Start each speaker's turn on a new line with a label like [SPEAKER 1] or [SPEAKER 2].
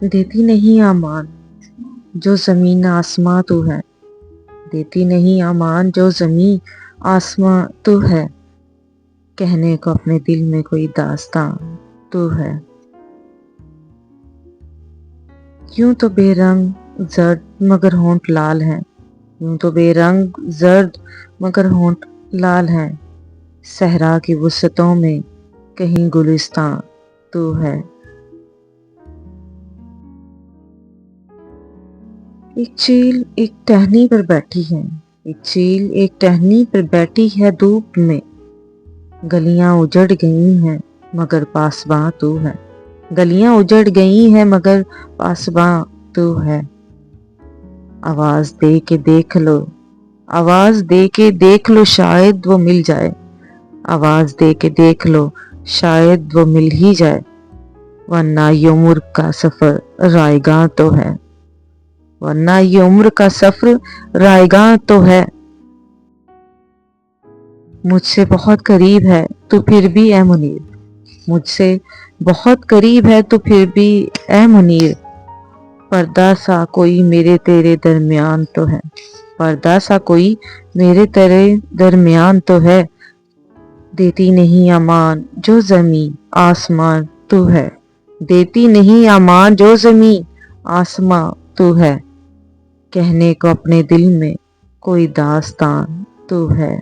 [SPEAKER 1] دیتی نہیں امان جو زمین آسماں تو ہے، دیتی نہیں امان جو زمین آسماں تو ہے، کہنے کو اپنے دل میں کوئی داستاں تو ہے۔ یوں تو بے رنگ زرد مگر ہونٹ لال ہیں، یوں تو بے رنگ زرد مگر ہونٹ لال ہیں، صحرا کی وسعتوں میں کہیں گلستاں تو ہے۔ ایک چیل ایک ٹہنی پر بیٹھی ہے، ایک چیل ایک ٹہنی پر بیٹھی ہے دھوپ میں، گلیاں اجڑ گئی ہیں مگر پاسباں تو ہے، گلیاں اجڑ گئی ہیں مگر پاسباں تو ہے۔ آواز دے کے دیکھ لو، آواز دے کے دیکھ لو شاید وہ مل جائے، آواز دے کے دیکھ لو شاید وہ مل ہی جائے، ورنہ یہ عمر کا سفر رائے گاں تو ہے، ورنہ یہ عمر کا سفر رائے گاں تو ہے۔ مجھ سے بہت قریب ہے تو پھر بھی اے منیر، مجھ سے بہت قریب ہے تو پھر بھی اے منیر، پردہ سا کوئی میرے تیرے درمیان تو ہے، پردہ سا کوئی میرے تیرے درمیان تو ہے، دیتی نہیں امان جو زمین آسمان تو ہے، دیتی نہیں امان جو زمین آسماں تو ہے، کہنے کو اپنے دل میں کوئی داستان تو ہے۔